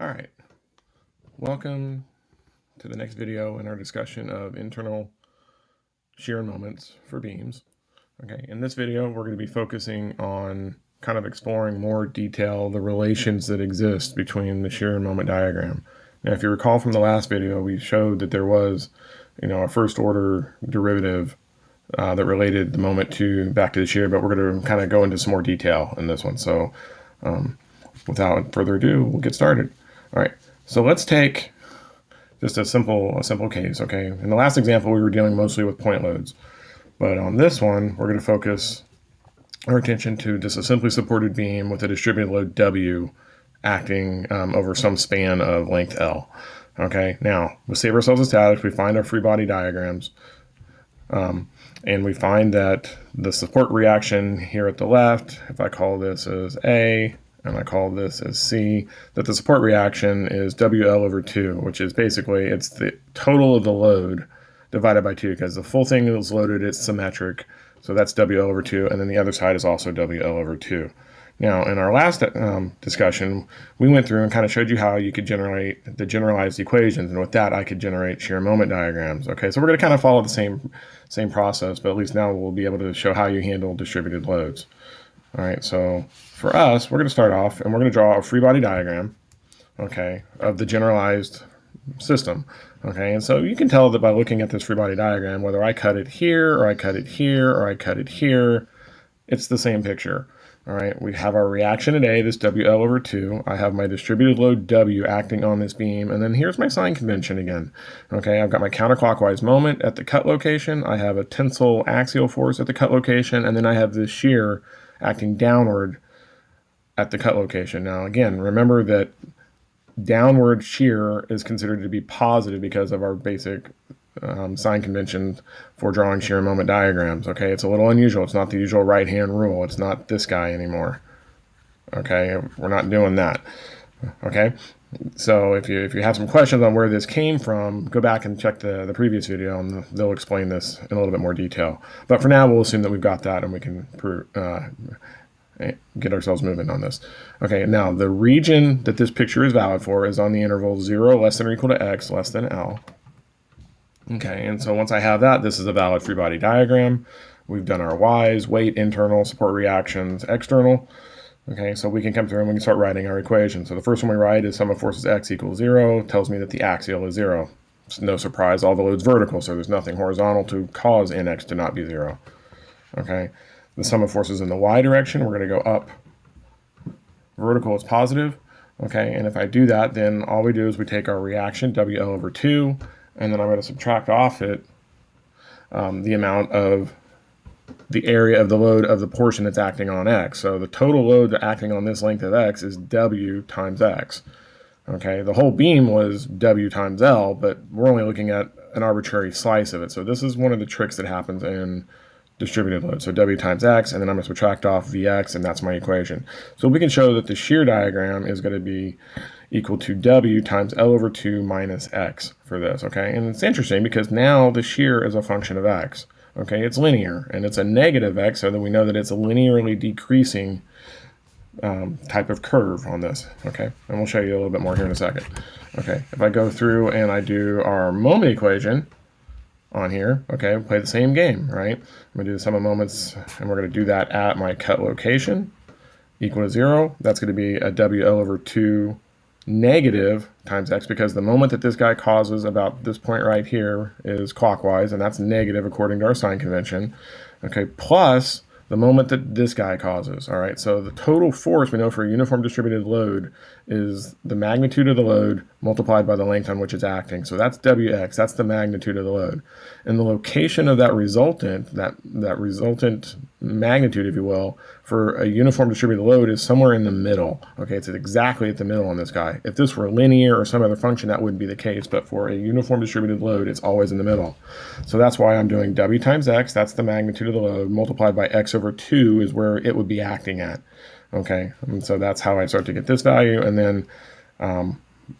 All right, welcome to the next video in our discussion of internal shear moments for beams. Okay, in this video, we're going to be focusing on kind of exploring more detail the relations that exist between the shear and moment diagram. Now, if you recall from the last video, we showed that there was, a first order derivative that related the moment back to the shear, but we're going to kind of go into some more detail in this one. So without further ado, we'll get started. All right, so let's take just a simple case, okay? In the last example, we were dealing mostly with point loads, but on this one, we're going to focus our attention to just a simply supported beam with a distributed load W acting over some span of length L. Okay, now we save ourselves a static, we find our free body diagrams, and we find that the support reaction here at the left, if I call this as A, and I call this as C, that the support reaction is WL over 2, which is basically, it's the total of the load divided by 2, because the full thing is loaded, it's symmetric, so that's WL over 2, and then the other side is also WL over 2. Now, in our last discussion, we went through and kind of showed you how you could generate the generalized equations, and with that, I could generate shear moment diagrams. Okay, so we're going to kind of follow the same process, but at least now we'll be able to show how you handle distributed loads. All right, so for us, we're going to start off and we're going to draw a free body diagram, okay, of the generalized system. Okay, and so you can tell that by looking at this free body diagram, whether I cut it here or I cut it here or I cut it here, it's the same picture. All right, we have our reaction at A, this WL over 2. I have my distributed load W acting on this beam, and then here's my sign convention again. Okay, I've got my counterclockwise moment at the cut location. I have a tensile axial force at the cut location, and then I have this shear acting downward at the cut location. Now, again, remember that downward shear is considered to be positive because of our basic sign convention for drawing shear moment diagrams. Okay, it's a little unusual. It's not the usual right-hand rule. It's not this guy anymore. Okay, we're not doing that. Okay, so if you have some questions on where this came from, go back and check the previous video, and they'll explain this in a little bit more detail. But for now, we'll assume that we've got that, and we can get ourselves moving on this. Okay, now the region that this picture is valid for is on the interval 0 less than or equal to x less than L. Okay, and so once I have that, this is a valid free body diagram. We've done our y's, weight, internal, support reactions, external. Okay, so we can come through and we can start writing our equation. So the first one we write is sum of forces x equals 0, tells me that the axial is 0. It's no surprise, all the load's vertical, so there's nothing horizontal to cause nx to not be 0. Okay, the sum of forces in the y direction, we're going to go up. Vertical is positive. Okay, and if I do that, then all we do is we take our reaction, WL over 2, and then I'm going to subtract off it the amount of the area of the load of the portion that's acting on x. So the total load acting on this length of x is W times x. Okay, the whole beam was W times L, but we're only looking at an arbitrary slice of it. So this is one of the tricks that happens in distributed load. So W times x, and then I'm going to subtract off Vx, and that's my equation. So we can show that the shear diagram is going to be equal to W times L over 2 minus x for this, okay? And it's interesting because now the shear is a function of x, okay? It's linear, and it's a negative x, so that we know that it's a linearly decreasing type of curve on this, okay? And we'll show you a little bit more here in a second. Okay, if I go through and I do our moment equation on here, okay, we'll play the same game, right? I'm going to do the sum of moments, and we're going to do that at my cut location, equal to 0. That's going to be a WL over 2 negative times x, because the moment that this guy causes about this point right here is clockwise, and that's negative according to our sign convention, okay, plus the moment that this guy causes. All right, so the total force we know for a uniform distributed load is the magnitude of the load multiplied by the length on which it's acting. So that's Wx, that's the magnitude of the load. And the location of that resultant, that resultant magnitude, if you will, for a uniform distributed load is somewhere in the middle. Okay, it's exactly at the middle on this guy. If this were linear or some other function, that wouldn't be the case, but for a uniform distributed load, it's always in the middle. So that's why I'm doing W times x, that's the magnitude of the load, multiplied by x over 2 is where it would be acting at. Okay, and so that's how I start to get this value, and then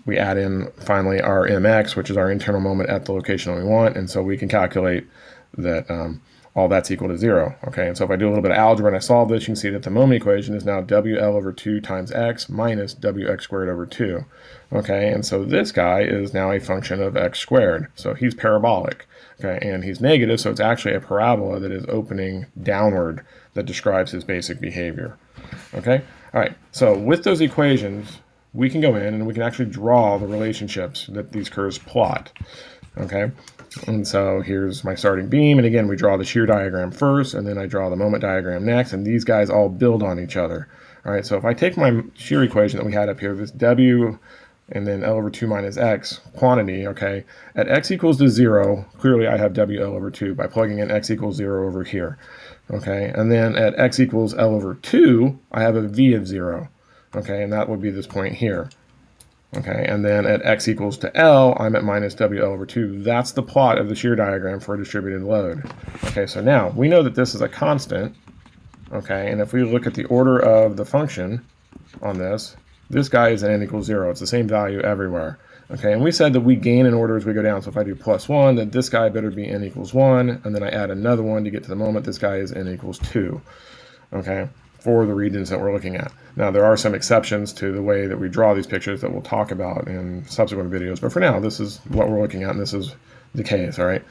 we add in finally our mx, which is our internal moment at the location that we want, and so we can calculate that all that's equal to 0. Okay, and so if I do a little bit of algebra and I solve this, you can see that the moment equation is now WL over 2 times x minus WX squared over 2. Okay, and so this guy is now a function of x squared. So he's parabolic. Okay, and he's negative, so it's actually a parabola that is opening downward that describes his basic behavior. Okay, all right, so with those equations, we can go in and we can actually draw the relationships that these curves plot. Okay, and so here's my starting beam, and again, we draw the shear diagram first, and then I draw the moment diagram next, and these guys all build on each other. All right, so if I take my shear equation that we had up here, this W and then L over 2 minus X quantity, okay, at X equals to 0, clearly I have WL over 2 by plugging in X equals 0 over here. Okay, and then at X equals L over 2, I have a V of 0. Okay, and that would be this point here. Okay, and then at X equals to L, I'm at minus WL over 2. That's the plot of the shear diagram for a distributed load. Okay, so now we know that this is a constant. Okay, and if we look at the order of the function on this, this guy is at n equals 0. It's the same value everywhere. Okay, and we said that we gain in order as we go down. So if I do plus 1, then this guy better be n equals 1, and then I add another 1 to get to the moment. This guy is n equals 2. Okay, for the regions that we're looking at. Now, there are some exceptions to the way that we draw these pictures that we'll talk about in subsequent videos, but for now, this is what we're looking at, and this is the case, all right?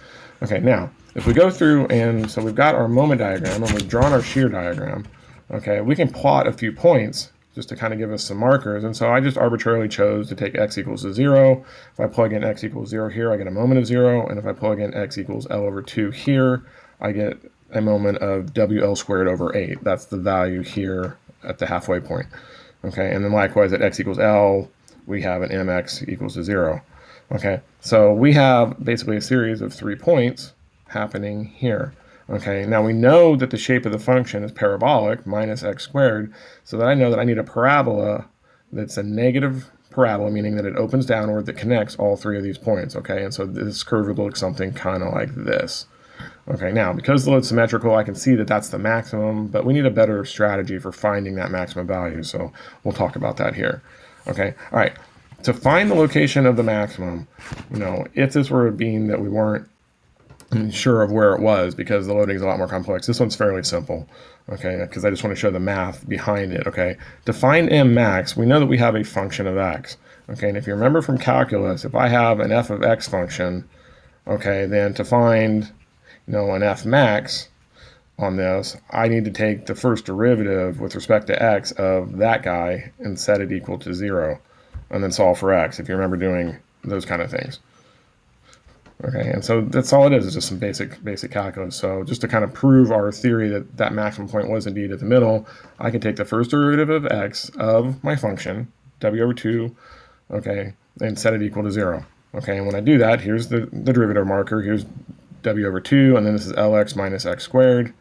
Okay, now, if we go through, and so we've got our moment diagram, and we've drawn our shear diagram, okay, we can plot a few points just to kind of give us some markers, and so I just arbitrarily chose to take x equals to 0. If I plug in x equals 0 here, I get a moment of 0, and if I plug in x equals L over 2 here, I get a moment of WL squared over 8. That's the value here at the halfway point. Okay, and then likewise at x equals L, we have an mx equals to 0. Okay, so we have basically a series of 3 points happening here. Okay, now we know that the shape of the function is parabolic, minus x squared, so that I know that I need a parabola that's a negative parabola, meaning that it opens downward, that connects all 3 of these points. Okay, and so this curve would look something kind of like this. Okay, now because the load's symmetrical, I can see that that's the maximum, but we need a better strategy for finding that maximum value, so we'll talk about that here. Okay, all right, to find the location of the maximum, you know, if this were a beam that we weren't sure of where it was because the loading is a lot more complex, this one's fairly simple, okay, because I just want to show the math behind it, okay. To find m max, we know that we have a function of x, okay, and if you remember from calculus, if I have an f of x function, okay, then to find an f max on this, I need to take the first derivative with respect to x of that guy and set it equal to 0, and then solve for x, if you remember doing those kind of things. Okay, and so that's all it is just some basic calculus. So just to kind of prove our theory that that maximum point was indeed at the middle, I can take the first derivative of x of my function, w over 2, okay, and set it equal to 0. Okay, and when I do that, here's the derivative marker, here's w over 2, and then this is lx minus x squared,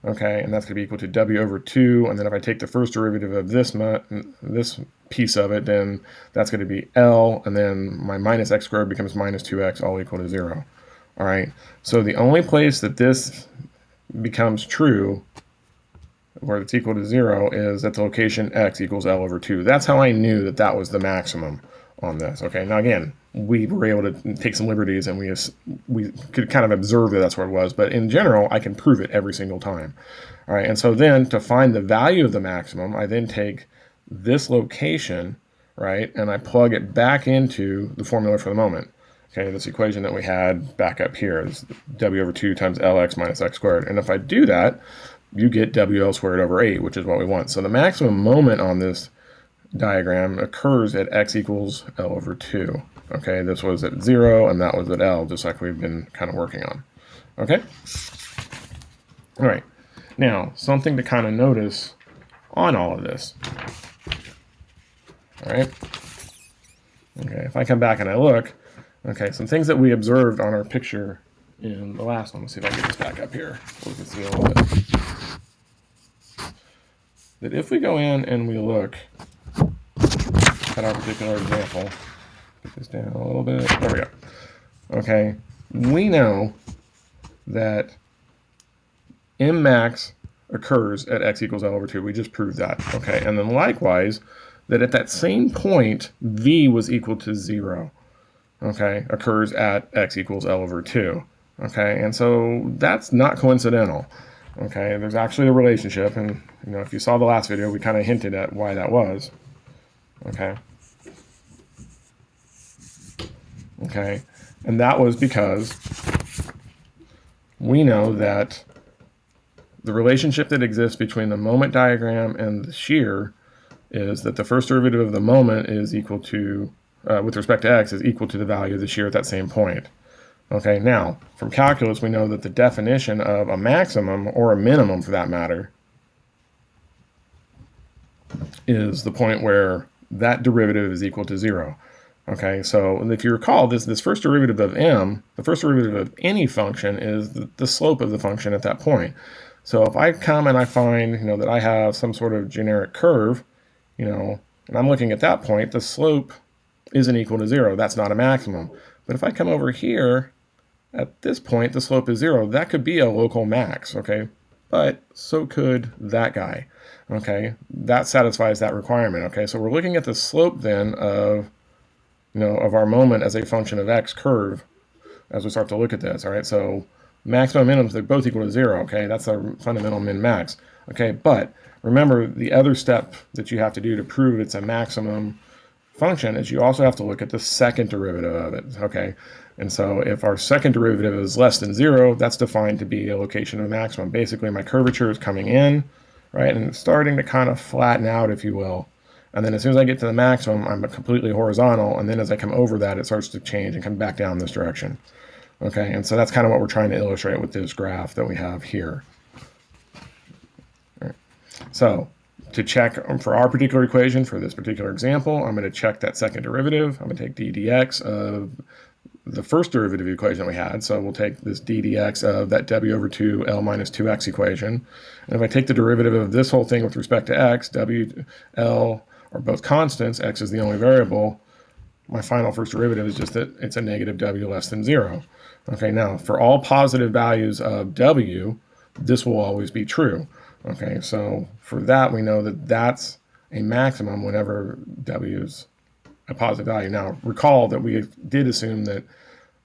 okay, and that's going to be equal to w over 2, and then if I take the first derivative of this piece of it, then that's going to be L, and then my minus x squared becomes minus 2x, all equal to 0. All right, so the only place that this becomes true, where it's equal to 0, is at the location x equals L over 2. That's how I knew that that was the maximum on this. Okay, now again, we were able to take some liberties, and we could kind of observe that that's what it was, but in general, I can prove it every single time. All right, and so then to find the value of the maximum, I then take this location, right, and I plug it back into the formula for the moment. Okay, this equation that we had back up here is w over 2 times lx minus x squared. And if I do that, you get wl squared over 8, which is what we want. So the maximum moment on this diagram occurs at x equals L over 2. Okay, this was at 0, and that was at L, just like we've been kind of working on. Okay? All right. Now, something to kind of notice on all of this. All right. Okay, if I come back and I look, okay, some things that we observed on our picture in the last one. Let's see if I can get this back up here so we can see a little bit. That if we go in and we look at our particular example, get this down a little bit. There we go. Okay, we know that m max occurs at x equals L over 2. We just proved that. Okay, and then likewise, that at that same point, v was equal to 0, okay, occurs at x equals L over 2. Okay, and so that's not coincidental. Okay, there's actually a relationship, and if you saw the last video, we kind of hinted at why that was. Okay. Okay, and that was because we know that the relationship that exists between the moment diagram and the shear is that the first derivative of the moment is equal to, with respect to x, is equal to the value of the shear at that same point. Okay, now, from calculus, we know that the definition of a maximum, or a minimum for that matter, is the point where that derivative is equal to 0. Okay, so if you recall, this first derivative of m, the first derivative of any function is the slope of the function at that point. So if I come and I find, that I have some sort of generic curve, and I'm looking at that point, the slope isn't equal to 0. That's not a maximum. But if I come over here, at this point, the slope is 0. That could be a local max, okay? But so could that guy, okay? That satisfies that requirement, okay? So we're looking at the slope then of, of our moment as a function of x curve as we start to look at this, all right? So maximum minimums, they're both equal to 0, okay? That's our fundamental min-max, okay? But remember, the other step that you have to do to prove it's a maximum function is you also have to look at the second derivative of it, okay? And so if our second derivative is less than 0, that's defined to be a location of maximum. Basically, my curvature is coming in, right? And it's starting to kind of flatten out, if you will. And then as soon as I get to the maximum, I'm completely horizontal. And then as I come over that, it starts to change and come back down this direction. Okay, and so that's kind of what we're trying to illustrate with this graph that we have here. All right. So to check for our particular equation, for this particular example, I'm going to check that second derivative. I'm going to take d dx of the first derivative equation we had. So we'll take this d dx of that w over 2 L minus 2x equation. And if I take the derivative of this whole thing with respect to x, w, L are both constants, x is the only variable, my final first derivative is just that it's a negative w less than 0. Okay, now for all positive values of w, this will always be true. Okay, so for that, we know that that's a maximum whenever w is a positive value. Now, recall that we did assume that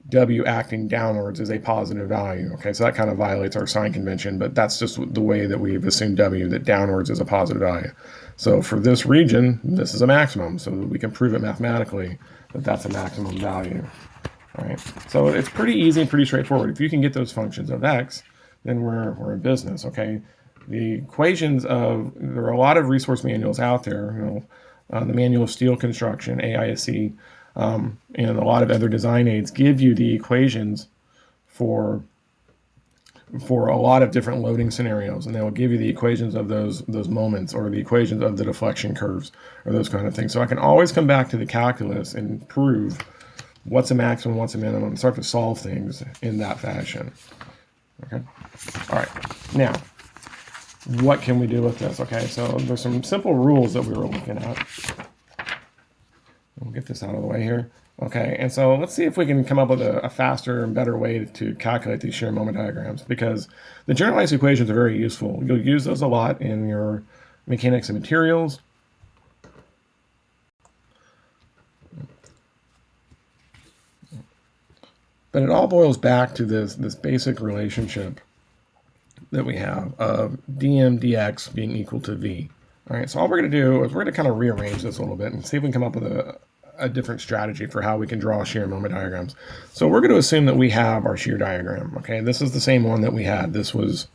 w acting downwards is a positive value. Okay, so that kind of violates our sign convention, but that's just the way that we've assumed w, that downwards is a positive value. So for this region, this is a maximum, so we can prove it mathematically that that's a maximum value. All right, so it's pretty easy and pretty straightforward. If you can get those functions of x, then we're in business, okay? The equations of, there are a lot of resource manuals out there, the Manual of Steel Construction, AISC, and a lot of other design aids give you the equations for a lot of different loading scenarios, and they will give you the equations of those moments, or the equations of the deflection curves, or those kind of things. So I can always come back to the calculus and prove what's a maximum, what's a minimum, and start to solve things in that fashion. Okay. All right. Now, what can we do with this? Okay, so there's some simple rules that we were looking at. We'll get this out of the way here. Okay, and so let's see if we can come up with a faster and better way to calculate these shear moment diagrams, because the generalized equations are very useful. You'll use those a lot in your mechanics and materials. But it all boils back to this basic relationship that we have of dm dx being equal to v. All right, so all we're going to do is we're going to kind of rearrange this a little bit and see if we can come up with a different strategy for how we can draw shear moment diagrams. So we're going to assume that we have our shear diagram. Okay, this is the same one that we had. This was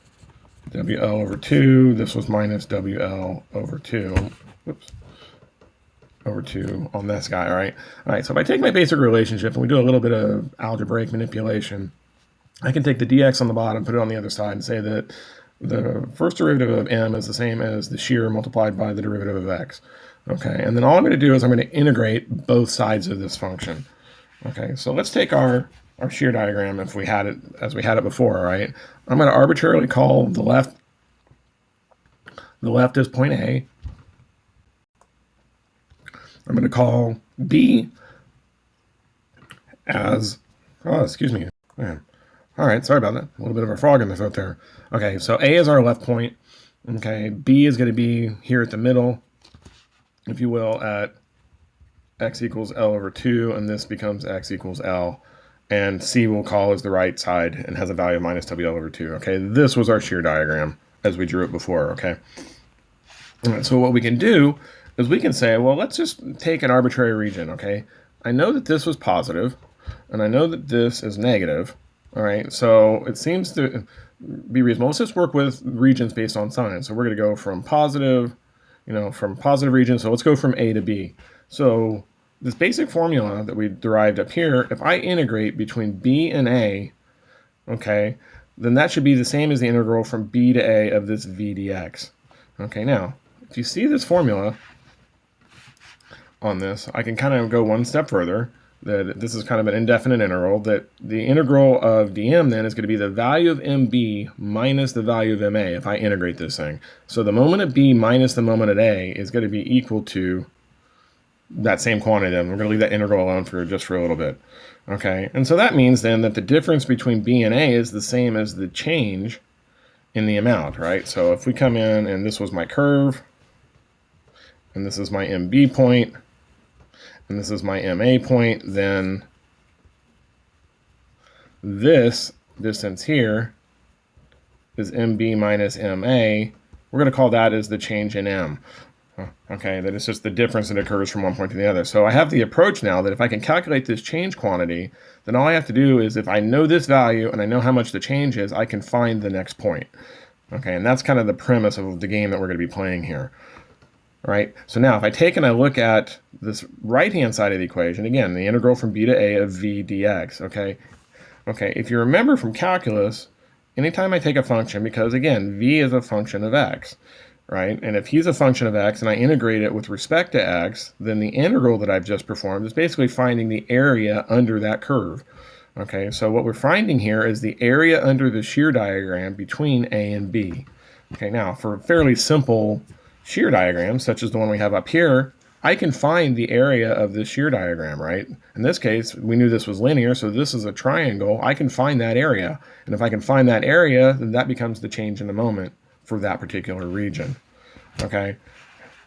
WL over 2. This was minus WL over 2. Whoops. Over 2 on this guy, all right? All right, so if I take my basic relationship and we do a little bit of algebraic manipulation, I can take the dx on the bottom, put it on the other side, and say that the first derivative of m is the same as the shear multiplied by the derivative of x. Okay, and then all I'm going to do is I'm going to integrate both sides of this function. Okay, so let's take our shear diagram if we had it as we had it before, all right? I'm going to arbitrarily call the left as point A. I'm going to call B as, oh, excuse me, man. All right, sorry about that. A little bit of a frog in the throat there. Okay, so A is our left point. Okay, B is going to be here at the middle, if you will, at x equals L over 2, and this becomes x equals L. and C we'll call as the right side and has a value of minus WL over 2. Okay, this was our shear diagram as we drew it before. Okay, all right, so what we can do is we can say, well, let's just take an arbitrary region. Okay, I know that this was positive, and I know that this is negative. All right, so it seems to be reasonable. Let's just work with regions based on signs. So we're going to go from positive, from positive regions. So let's go from A to B. So this basic formula that we derived up here, if I integrate between B and A, okay, then that should be the same as the integral from B to A of this V dx. Okay, now, if you see this formula on this, I can kind of go one step further, that this is kind of an indefinite integral, that the integral of dm then is going to be the value of mb minus the value of ma if I integrate this thing. So the moment at b minus the moment at a is going to be equal to that same quantity. And we're going to leave that integral alone for just for a little bit. Okay, and so that means then that the difference between b and a is the same as the change in the amount, right? So if we come in and this was my curve, and this is my mb point, and this is my MA point, then this distance here is MB minus MA. We're going to call that as the change in M. Okay, that is just the difference that occurs from one point to the other. So I have the approach now that if I can calculate this change quantity, then all I have to do is, if I know this value and I know how much the change is, I can find the next point. Okay, and that's kind of the premise of the game that we're going to be playing here. Right, so now if I take and I look at this right-hand side of the equation, again, the integral from b to a of v dx, okay? Okay, if you remember from calculus, anytime I take a function, because again, v is a function of x, right? And if he's a function of x and I integrate it with respect to x, then the integral that I've just performed is basically finding the area under that curve. Okay, so what we're finding here is the area under the shear diagram between a and b. Okay, now for fairly simple shear diagrams, such as the one we have up here, I can find the area of this shear diagram, right? In this case, we knew this was linear, so this is a triangle. I can find that area. And if I can find that area, then that becomes the change in the moment for that particular region. Okay?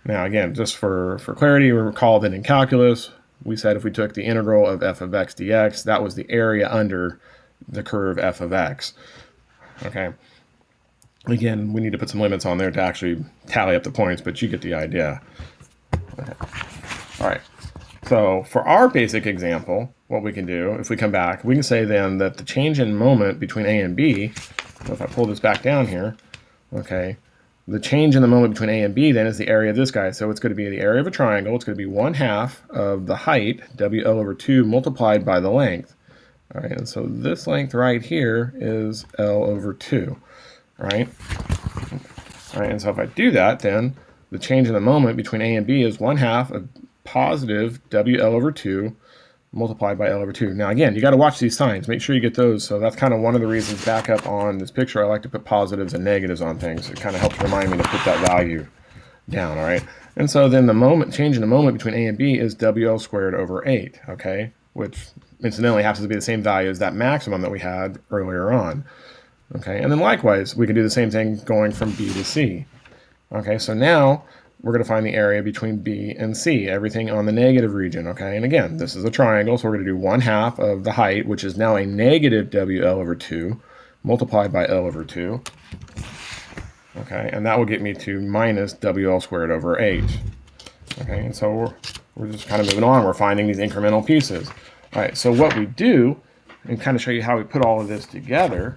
Now, again, just for clarity, we recall that in calculus, we said if we took the integral of f of x dx, that was the area under the curve f of x. Okay? Again, we need to put some limits on there to actually tally up the points, but you get the idea. Okay. All right. So for our basic example, what we can do, if we come back, we can say then that the change in moment between A and B, so if I pull this back down here, okay, the change in the moment between A and B then is the area of this guy. So it's going to be the area of a triangle. It's going to be 1/2 of the height, WL over 2, multiplied by the length. All right, and so this length right here is L over 2. Right? All right, and so if I do that, then the change in the moment between A and B is 1/2 of positive WL over 2 multiplied by L over 2. Now again, you got to watch these signs. Make sure you get those. So that's kind of one of the reasons back up on this picture I like to put positives and negatives on things. It kind of helps remind me to put that value down, all right? And so then the change in the moment between A and B is WL squared over 8, okay? Which incidentally happens to be the same value as that maximum that we had earlier on. Okay, and then likewise, we can do the same thing going from B to C. Okay, so now we're going to find the area between B and C, everything on the negative region. Okay, and again, this is a triangle, so we're going to do 1/2 of the height, which is now a negative WL over 2, multiplied by L over 2. Okay, and that will get me to minus WL squared over 8. Okay, and so we're just kind of moving on. We're finding these incremental pieces. All right, so what we do, and kind of show you how we put all of this together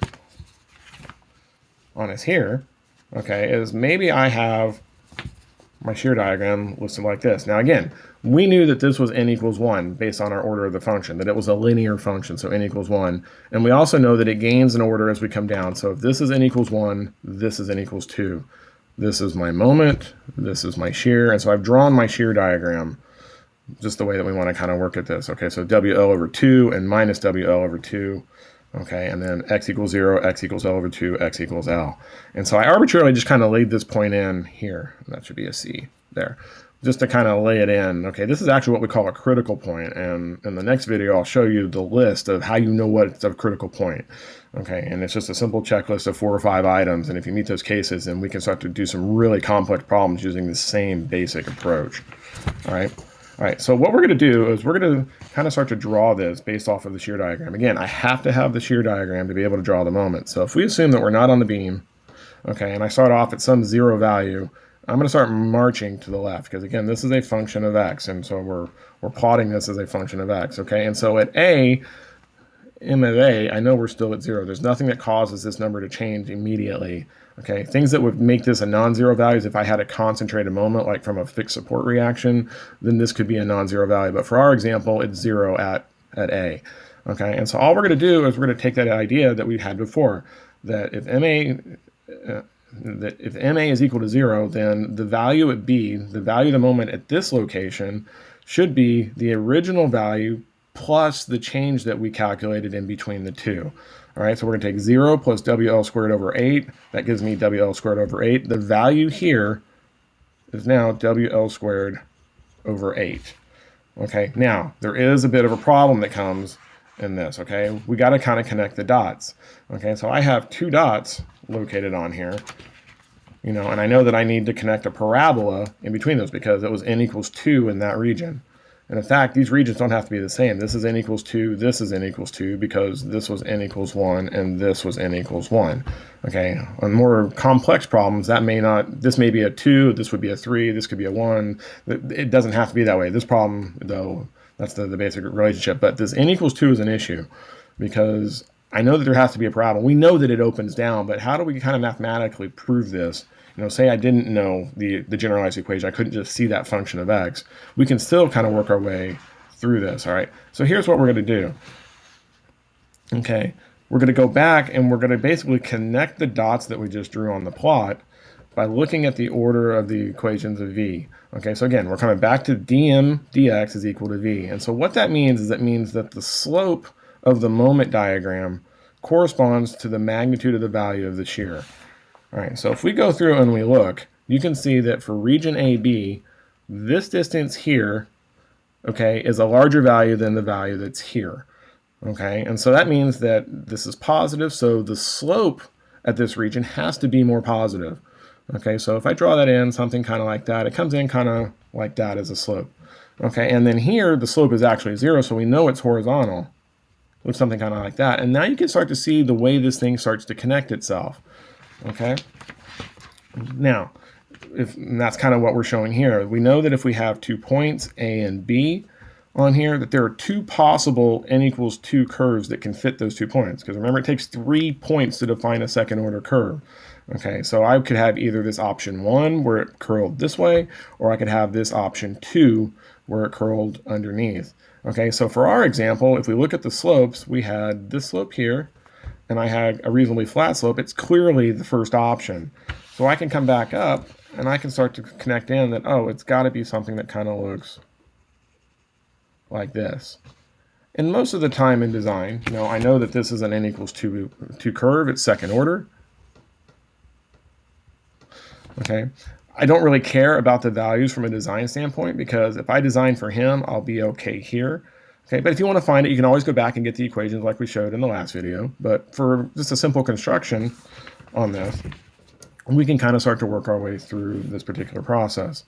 on us here, okay, is maybe I have my shear diagram listed like this. Now again, we knew that this was n equals 1 based on our order of the function, that it was a linear function, so n equals 1. And we also know that it gains in order as we come down. So if this is n equals 1, this is n equals 2. This is my moment, this is my shear, and so I've drawn my shear diagram just the way that we want to kind of work at this. Okay, so WL over 2 and minus WL over 2. Okay, and then x equals 0, x equals L over 2, x equals L. And so I arbitrarily just kind of laid this point in here. That should be a C there, just to kind of lay it in. Okay, this is actually what we call a critical point, and in the next video I'll show you the list of how you know what's a critical point. Okay, and it's just a simple checklist of 4 or 5 items, and if you meet those cases, then we can start to do some really complex problems using the same basic approach. All right. All right, so what we're going to do is we're going to kind of start to draw this based off of the shear diagram. Again, I have to have the shear diagram to be able to draw the moment. So if we assume that we're not on the beam, okay, and I start off at some 0 value, I'm going to start marching to the left because, again, this is a function of x, and so we're plotting this as a function of x, okay? And so at a, m of a, I know we're still at 0. There's nothing that causes this number to change immediately. Okay, things that would make this a non-zero value is if I had a concentrated moment, like from a fixed support reaction, then this could be a non-zero value. But for our example, it's 0 at A. Okay, and so all we're going to do is we're going to take that idea that we had before, that if MA is equal to 0, then the value at B, the value of the moment at this location, should be the original value plus the change that we calculated in between the two. All right, so we're going to take 0 plus WL squared over 8. That gives me WL squared over 8. The value here is now WL squared over 8. Okay, now there is a bit of a problem that comes in this, okay? We got to kind of connect the dots. Okay, so I have 2 dots located on here, you know, and I know that I need to connect a parabola in between those because it was n equals 2 in that region. And in fact, these regions don't have to be the same. This is n equals 2, this is n equals 2, because this was n equals 1, and this was n equals 1. Okay, on more complex problems, that may not, this may be a 2, this would be a 3, this could be a 1. It doesn't have to be that way. This problem, though, that's the basic relationship. But this n equals 2 is an issue, because I know that there has to be a parabola. We know that it opens down, but how do we kind of mathematically prove this? You know, say I didn't know the generalized equation, I couldn't just see that function of x. We can still kind of work our way through this, all right? So here's what we're going to do. Okay, we're going to go back and we're going to basically connect the dots that we just drew on the plot by looking at the order of the equations of v. Okay, so again, we're coming back to dm dx is equal to v. And so what that means is it means that the slope of the moment diagram corresponds to the magnitude of the value of the shear. All right, so if we go through and we look, you can see that for region AB, this distance here, okay, is a larger value than the value that's here. Okay, and so that means that this is positive, so the slope at this region has to be more positive. Okay, so if I draw that in, something kind of like that, it comes in kind of like that as a slope. Okay, and then here, the slope is actually 0, so we know it's horizontal. Looks something kind of like that. And now you can start to see the way this thing starts to connect itself. Okay, now, and that's kind of what we're showing here. We know that if we have 2 points, A and B, on here, that there are 2 possible n equals 2 curves that can fit those 2 points. Because remember, it takes 3 points to define a second order curve. Okay, so I could have either this option 1 where it curled this way, or I could have this option 2 where it curled underneath. Okay, so for our example, if we look at the slopes, we had this slope here, and I had a reasonably flat slope. It's clearly the first option. So I can come back up and I can start to connect in that, oh, it's got to be something that kind of looks like this. And most of the time in design, you know, I know that this is an n equals 2 curve. It's second order. Okay. I don't really care about the values from a design standpoint, because if I design for him, I'll be okay here. Okay, but if you want to find it, you can always go back and get the equations like we showed in the last video. But for just a simple construction on this, we can kind of start to work our way through this particular process.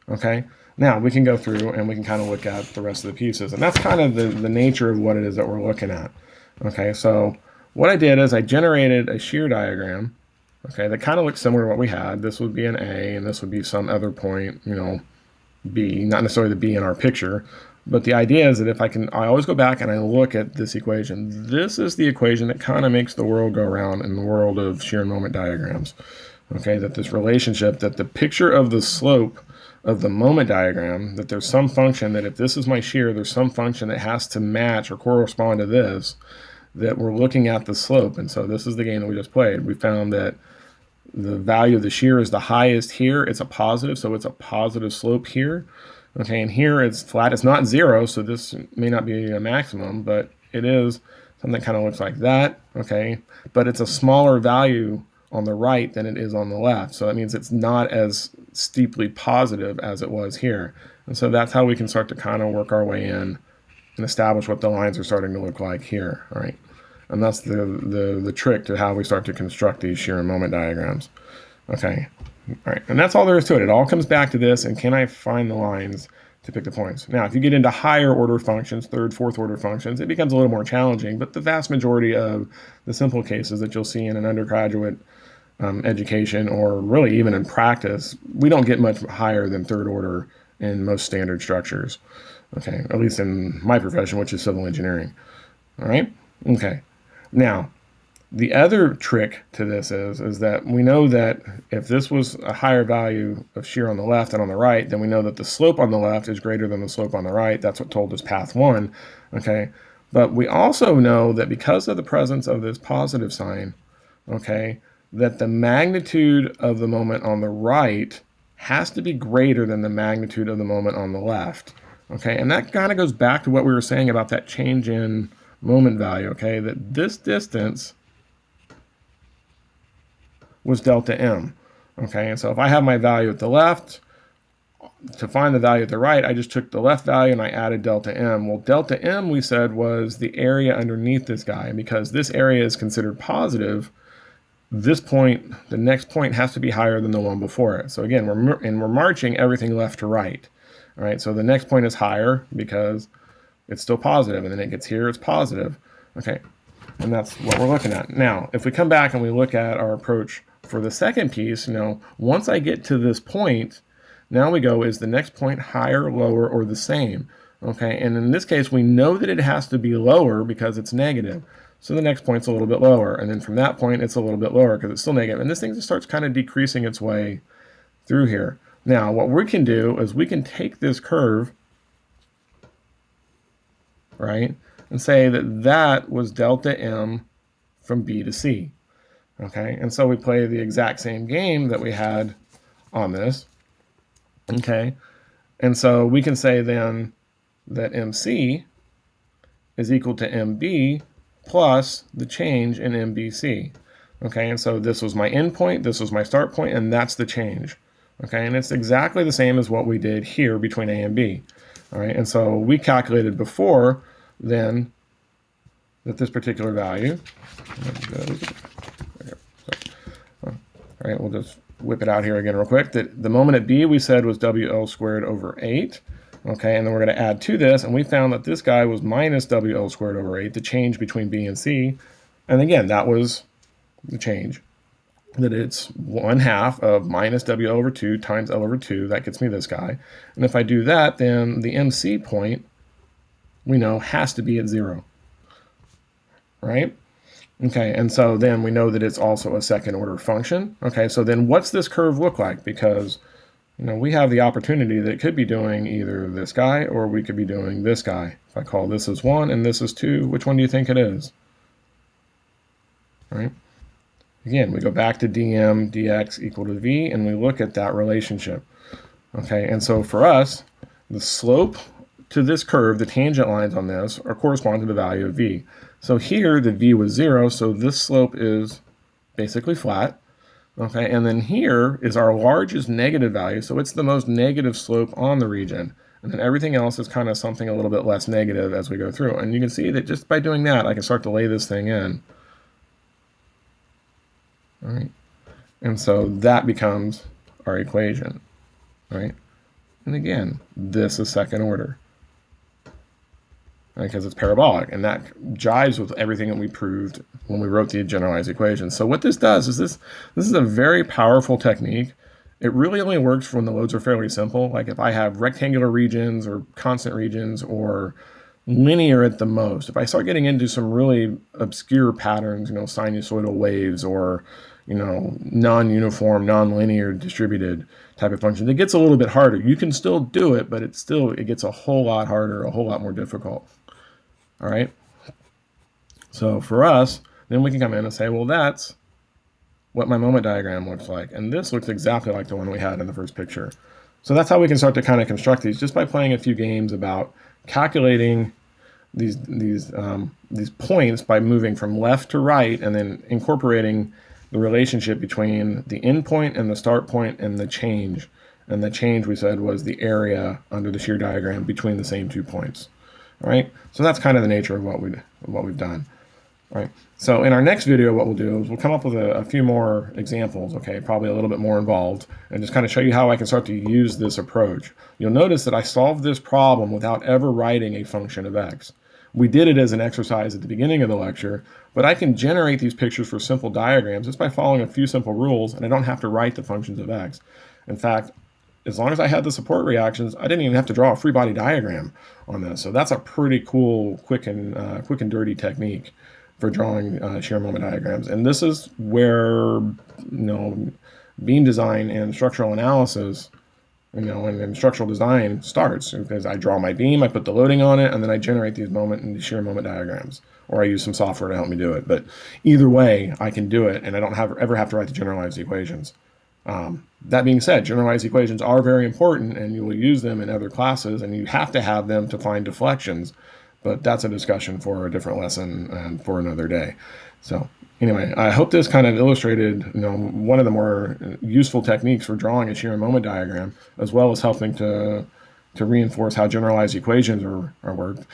Okay, now we can go through and we can kind of look at the rest of the pieces. And that's kind of the nature of what it is that we're looking at. Okay, so what I did is I generated a shear diagram, okay, that kind of looks similar to what we had. This would be an A, and this would be some other point, you know, B, not necessarily the B in our picture. But the idea is that if I always go back and I look at this equation. This is the equation that kind of makes the world go round in the world of shear and moment diagrams. Okay, that this relationship, that the picture of the slope of the moment diagram, that there's some function that if this is my shear, there's some function that has to match or correspond to this, that we're looking at the slope. And so this is the game that we just played. We found that the value of the shear is the highest here. It's a positive, so it's a positive slope here. Okay, and here it's flat. It's not 0, so this may not be a maximum, but it is something that kind of looks like that. Okay, but it's a smaller value on the right than it is on the left. So that means it's not as steeply positive as it was here. And so that's how we can start to kind of work our way in and establish what the lines are starting to look like here. All right, and that's the trick to how we start to construct these shear and moment diagrams. Okay. All right, and that's all there is to it. It all comes back to this, and can I find the lines to pick the points. Now, if you get into higher order functions, third, fourth order functions, it becomes a little more challenging, but the vast majority of the simple cases that you'll see in an undergraduate education, or really even in practice, we don't get much higher than third order in most standard structures. Okay, at least in my profession, which is civil engineering. All right, okay. Now, the other trick to this is that we know that if this was a higher value of shear on the left and on the right, then we know that the slope on the left is greater than the slope on the right. That's what told us path 1, okay? But we also know that because of the presence of this positive sign, okay, that the magnitude of the moment on the right has to be greater than the magnitude of the moment on the left, okay? And that kind of goes back to what we were saying about that change in moment value, okay? That this distance was delta m, okay? And so if I have my value at the left, to find the value at the right, I just took the left value and I added delta m. Well, delta m, we said, was the area underneath this guy. And because this area is considered positive, this point, the next point, has to be higher than the one before it. So again, we're marching everything left to right. All right, so the next point is higher because it's still positive, and then it gets here, it's positive. Okay, and that's what we're looking at. Now, if we come back and we look at our approach for the second piece, once I get to this point, now we go, is the next point higher, lower, or the same? Okay, and in this case, we know that it has to be lower because it's negative. So the next point's a little bit lower, and then from that point, it's a little bit lower because it's still negative. And this thing just starts kind of decreasing its way through here. Now, what we can do is we can take this curve, right, and say that that was delta m from B to C. Okay, and so we play the exact same game that we had on this. Okay, and so we can say then that MC is equal to MB plus the change in MBC. Okay, and so this was my end point, this was my start point, and that's the change. Okay, and it's exactly the same as what we did here between A and B. All right, and so we calculated before then that this particular value, all right, we'll just whip it out here again real quick, that the moment at B we said was WL squared over 8. Okay, and then we're going to add to this, and we found that this guy was minus WL squared over 8, the change between B and C. And again, that was the change, that it's 1/2 of minus WL over 2 times L over 2. That gets me this guy. And if I do that, then the MC point, we know, has to be at 0. Right? Okay, and so then we know that it's also a second order function. Okay, so then what's this curve look like? Because we have the opportunity that it could be doing either this guy or we could be doing this guy. If I call this as 1 and this is 2, which one do you think it is? Right? Again, we go back to dm dx equal to v, and we look at that relationship. Okay, and so for us, the slope to this curve, the tangent lines on this, are correspond to the value of v. So here, the v was 0, so this slope is basically flat. Okay, and then here is our largest negative value, so it's the most negative slope on the region. And then everything else is kind of something a little bit less negative as we go through. And you can see that just by doing that, I can start to lay this thing in. All right, and so that becomes our equation, right? And again, this is second order, because it's parabolic, and that jives with everything that we proved when we wrote the generalized equation. So what this does is this is a very powerful technique. It really only works when the loads are fairly simple, like if I have rectangular regions or constant regions or linear at the most. If I start getting into some really obscure patterns, sinusoidal waves or non-uniform, non-linear distributed type of function, it gets a little bit harder. You can still do it, but it gets a whole lot harder, a whole lot more difficult. All right. So for us, then we can come in and say, well, that's what my moment diagram looks like. And this looks exactly like the one we had in the first picture. So that's how we can start to kind of construct these, just by playing a few games about calculating these points by moving from left to right and then incorporating the relationship between the end point and the start point and the change. And the change, we said, was the area under the shear diagram between the same 2 points. All right, so that's kind of the nature of what we've done. Right. So in our next video, what we'll do is we'll come up with a few more examples, okay, probably a little bit more involved, and just kind of show you how I can start to use this approach. You'll notice that I solved this problem without ever writing a function of x. We did it as an exercise at the beginning of the lecture, but I can generate these pictures for simple diagrams just by following a few simple rules, and I don't have to write the functions of x. In fact, as long as I had the support reactions, I didn't even have to draw a free body diagram on this. So that's a pretty cool, quick and dirty technique for drawing shear moment diagrams. And this is where, beam design and structural analysis, and structural design starts, because I draw my beam, I put the loading on it, and then I generate these shear moment diagrams, or I use some software to help me do it. But either way, I can do it, and I don't ever have to write the generalized equations. That being said, generalized equations are very important, and you will use them in other classes, and you have to have them to find deflections. But that's a discussion for a different lesson and for another day. So anyway, I hope this kind of illustrated, one of the more useful techniques for drawing a shear moment diagram, as well as helping to reinforce how generalized equations are worked.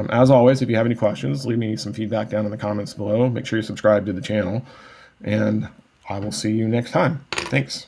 As always, if you have any questions, leave me some feedback down in the comments below. Make sure you subscribe to the channel, and I will see you next time. Thanks.